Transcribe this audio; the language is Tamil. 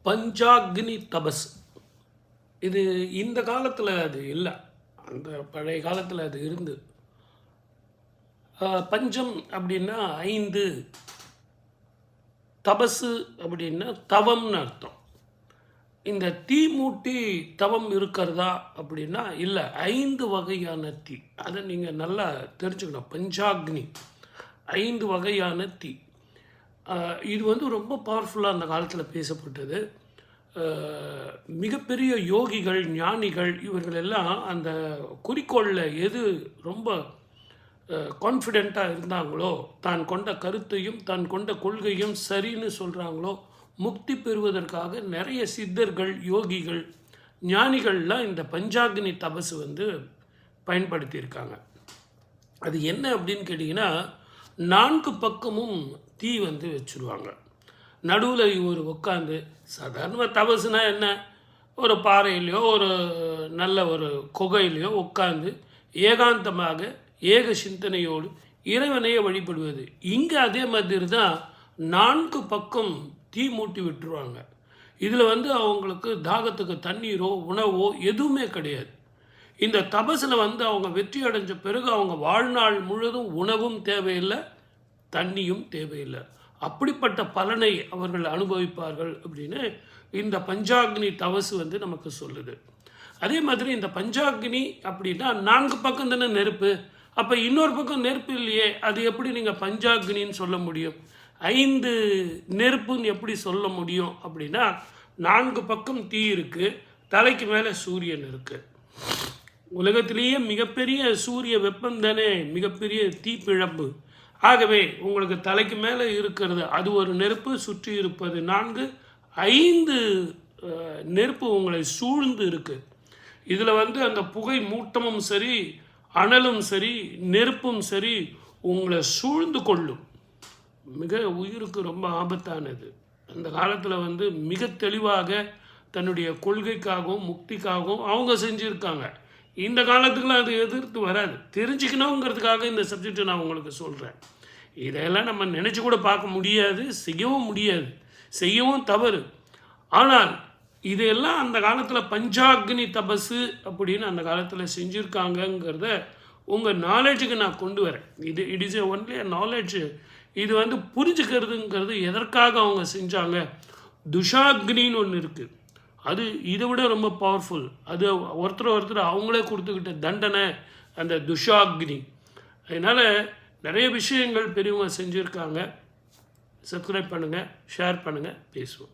பஞ்சாக்னி தபஸ். இது இந்த காலத்தில் அது இல்லை, அந்த பழைய காலத்தில் அது இருந்து. பஞ்சம் அப்படின்னா 5, தபசு அப்படின்னா தவம்னு அர்த்தம். இந்த தீ மூட்டி தவம் இருக்கிறதா அப்படின்னா இல்லை, 5 வகையான தீ. அதை நீங்கள் நல்லா தெரிஞ்சுக்கணும். பஞ்சாக்னி 5 வகையான தீ. இது வந்து ரொம்ப பவர்ஃபுல்லாக அந்த காலத்தில் பேசப்பட்டது. மிகப்பெரிய யோகிகள், ஞானிகள் இவர்கள் எல்லாம் அந்த குறிக்கோளில் எது ரொம்ப கான்ஃபிடெண்ட்டாக இருந்தாங்களோ, தான் கொண்ட கருத்தையும் தான் கொண்ட கொள்கையும் சரின்னு சொல்கிறாங்களோ, முக்தி பெறுவதற்காக நிறைய சித்தர்கள், யோகிகள், ஞானிகள்லாம் இந்த பஞ்சாக்னி தபசு வந்து பயன்படுத்தியிருக்காங்க. அது என்ன அப்படின்னு கேட்டிங்கன்னா, 4 பக்கமும் தீ வந்து வச்சுருவாங்க. நடுவில் இவர் உட்காந்து, சாதாரண தபசுனா என்ன, ஒரு பாறையிலையோ ஒரு நல்ல ஒரு குகையிலையோ உட்காந்து ஏகாந்தமாக ஏக சிந்தனையோடு இறைவனையே வழிபடுவது. இங்கே அதே மாதிரி தான் 4 பக்கம் தீ மூட்டி விட்டுருவாங்க. இதில் வந்து அவங்களுக்கு தாகத்துக்கு தண்ணீரோ உணவோ எதுவுமே கிடையாது. இந்த தபஸில் வந்து அவங்க வெற்றி அடைஞ்ச பிறகு அவங்க வாழ்நாள் முழுவதும் உணவும் தேவையில்லை, தண்ணியும் தேவையில்லை. அப்படிப்பட்ட பலனை அவர்கள் அனுபவிப்பார்கள் அப்படின்னு இந்த பஞ்சாக்னி தபசு வந்து நமக்கு சொல்லுது. அதே மாதிரி இந்த பஞ்சாக்னி அப்படின்னா 4 பக்கம் தானே நெருப்பு, அப்போ இன்னொரு பக்கம் நெருப்பு இல்லையே, அது எப்படி நீங்கள் பஞ்சாக்னின்னு சொல்ல முடியும்? 5 நெருப்புன்னு எப்படி சொல்ல முடியும் அப்படின்னா, 4 பக்கம் தீ இருக்குது, தலைக்கு மேலே சூரியன் இருக்குது. உலகத்திலேயே மிகப்பெரிய சூரிய வெப்பம் தானே மிகப்பெரிய தீப்பிழம்பு. ஆகவே உங்களுக்கு தலைக்கு மேலே இருக்கிறது அது ஒரு நெருப்பு, சுற்றி இருப்பது 4, 5 நெருப்பு உங்களை சூழ்ந்து இருக்குது. இதில் வந்து அந்த புகை மூட்டமும் சரி, அனலும் சரி, நெருப்பும் சரி உங்களை சூழ்ந்து கொள்ளும். மிக உயிருக்கு ரொம்ப ஆபத்தானது. அந்த காலத்தில் வந்து மிக தெளிவாக தன்னுடைய கொள்கைக்காகவும் முக்திக்காகவும் அவங்க செஞ்சுருக்காங்க. இந்த காலத்துக்குலாம் அது எதிர்த்து வராது. தெரிஞ்சுக்கணுங்கிறதுக்காக இந்த சப்ஜெக்டை நான் உங்களுக்கு சொல்கிறேன். இதையெல்லாம் நம்ம நினச்சி கூட பார்க்க முடியாது, செய்யவும் முடியாது, செய்யவும் தவறு. ஆனால் இதையெல்லாம் அந்த காலத்தில் பஞ்சாக்னி தபசு அப்படின்னு அந்த காலத்தில் செஞ்சுருக்காங்கங்கிறத உங்கள் நாலேஜுக்கு நான் கொண்டு வரேன். It is only knowledge. இது வந்து புரிஞ்சுக்கிறதுங்கிறது எதற்காக அவங்க செஞ்சாங்க. துஷாக்னின்னு ஒன்று இருக்குது, அது இதை விட ரொம்ப பவர்ஃபுல். அது ஒருத்தர் அவங்களே கொடுத்துக்கிட்ட தண்டனை அந்த துஷாக்னி. அதனால் நிறைய விஷயங்கள் பெரியவங்க செஞ்சுருக்காங்க. சப்ஸ்கிரைப் பண்ணுங்கள், ஷேர் பண்ணுங்கள், பேசுவோம்.